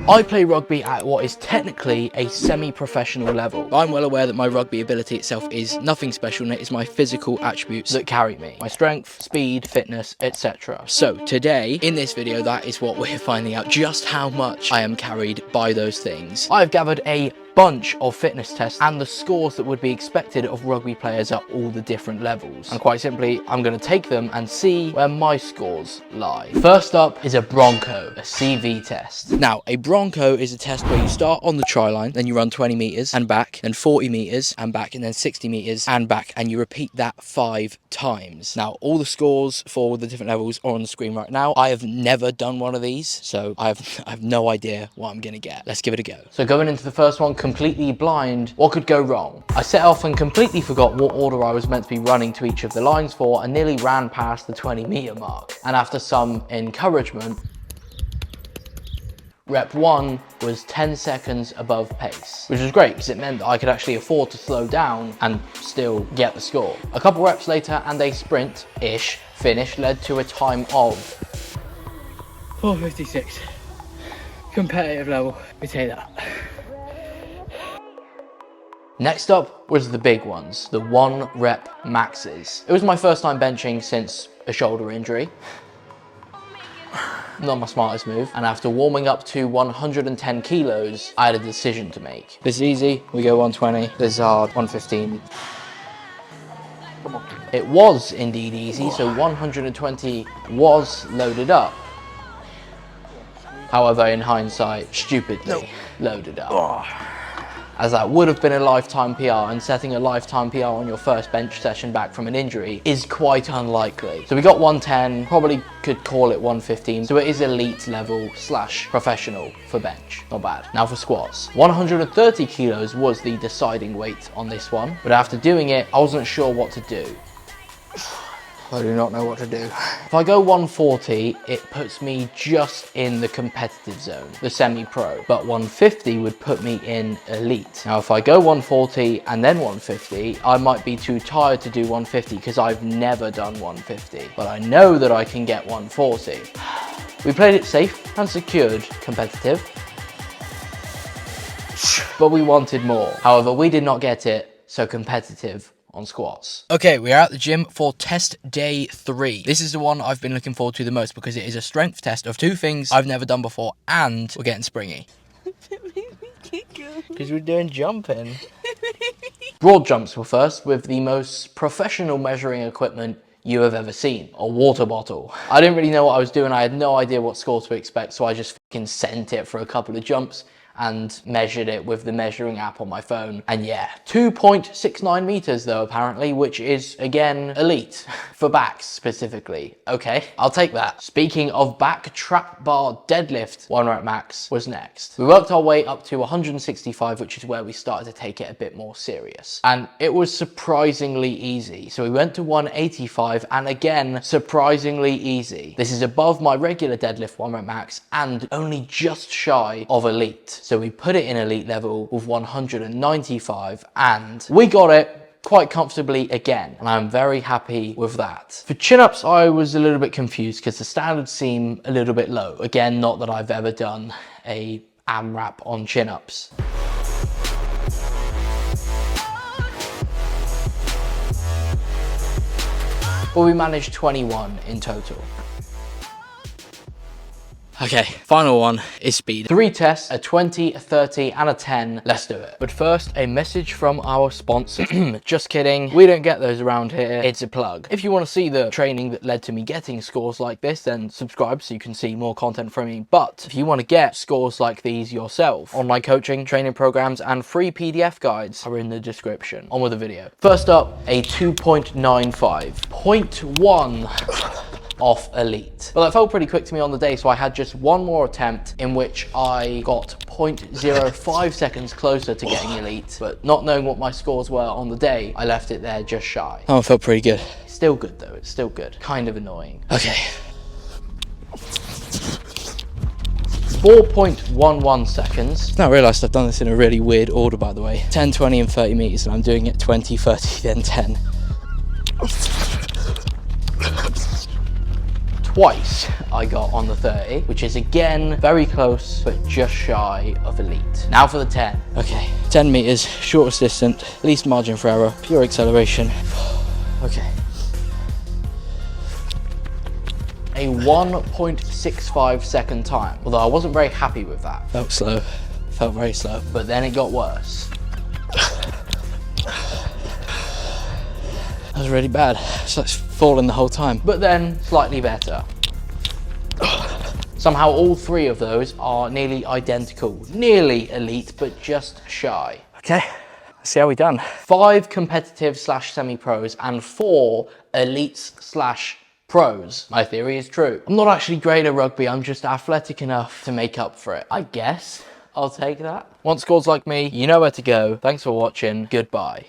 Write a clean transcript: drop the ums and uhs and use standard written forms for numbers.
I play rugby at what is technically a semi-professional level. I'm well aware that my rugby ability itself is nothing special, and it is my physical attributes that carry me. My strength, speed, fitness, etc. So today, in this video, that is what we're finding out, just how much I am carried by those things. I've gathered a bunch of fitness tests and the scores that would be expected of rugby players at all the different levels. And quite simply, I'm going to take them and see where my scores lie. First up is a Bronco, a CV test. Now, a Bronco is a test where you start on the try line, then you run 20 meters and back, then 40 meters and back, and then 60 meters and back, and you repeat that 5 times. Now, all the scores for the different levels are on the screen right now. I have never done one of these, so I have no idea what I'm going to get. Let's give it a go. So going into the first one, completely blind, what could go wrong? I set off and completely forgot what order I was meant to be running to each of the lines for, and nearly ran past the 20-meter mark. And after some encouragement, rep 1 was 10 seconds above pace, which was great because it meant that I could actually afford to slow down and still get the score. A couple reps later and a sprint-ish finish led to a time of 4:56. Competitive level, we take that. Next up was the big ones, the 1 rep maxes. It was my first time benching since a shoulder injury. Not my smartest move. And after warming up to 110 kilos, I had a decision to make. This is easy, we go 120. This is hard, 115. Come on. It was indeed easy, so 120 was loaded up. However, in hindsight, stupidly loaded up. As that would have been a lifetime PR, and setting a lifetime PR on your first bench session back from an injury is quite unlikely. So we got 110, probably could call it 115, so it is elite level / professional for bench. Not bad. Now for squats. 130 kilos was the deciding weight on this one, but after doing it, I wasn't sure what to do. I do not know what to do. If I go 140, it puts me just in the competitive zone, the semi-pro, but 150 would put me in elite. Now, if I go 140 and then 150, I might be too tired to do 150 because I've never done 150, but I know that I can get 140. We played it safe and secured competitive, but we wanted more. However, we did not get it, so competitive on squats. Okay, we're at the gym for test day 3. This is the one I've been looking forward to the most because it is a strength test of 2 things I've never done before, and we're getting springy. Because we're doing jumping. Broad jumps were first with the most professional measuring equipment you have ever seen, a water bottle. I didn't really know what I was doing. I had no idea what score to expect, so I just fucking sent it for a couple of jumps and measured it with the measuring app on my phone. And yeah, 2.69 meters though apparently, which is again elite for backs specifically. Okay, I'll take that. Speaking of back, trap bar deadlift 1 rep max was next. We worked our way up to 165, which is where we started to take it a bit more serious. And it was surprisingly easy. So we went to 185 and again, surprisingly easy. This is above my regular deadlift 1 rep max and only just shy of elite. So we put it in elite level with 195 and we got it quite comfortably again, and I'm very happy with that. For chin-ups, I was a little bit confused because the standards seem a little bit low. Again, not that I've ever done a AMRAP on chin-ups. But we managed 21 in total. Okay, final one is speed. 3 tests, a 20, a 30, and a 10. Let's do it. But first, a message from our sponsor. Just kidding, we don't get those around here. It's a plug. If you want to see the training that led to me getting scores like this, then subscribe so you can see more content from me. But if you want to get scores like these yourself, online coaching, training programs, and free PDF guides are in the description. On with the video. First up, a 2.95. 0.1 off elite. Well, that felt pretty quick to me on the day, so I had just one more attempt in which I got 0.05 seconds closer to getting elite, but not knowing what my scores were on the day, I left it there just shy. Oh, it felt pretty good. Still good though, it's still good. Kind of annoying. Okay. 4.11 seconds. Now I realised I've done this in a really weird order, by the way. 10, 20 and 30 meters, and I'm doing it 20, 30, then 10. Twice I got on the 30, which is again very close, but just shy of elite. Now for the 10. Okay, 10 meters, shortest distance, least margin for error, pure acceleration. Okay. A 1.65 second time, although I wasn't very happy with that. Felt slow, felt very slow. But then it got worse. That was really bad. It's like falling the whole time. But then slightly better. Somehow all three of those are nearly identical. Nearly elite, but just shy. Okay, let's see how we done. 5 competitive slash semi-pros and 4 elites slash pros. My theory is true. I'm not actually great at rugby, I'm just athletic enough to make up for it. I guess I'll take that. Want scores like me, you know where to go. Thanks for watching, goodbye.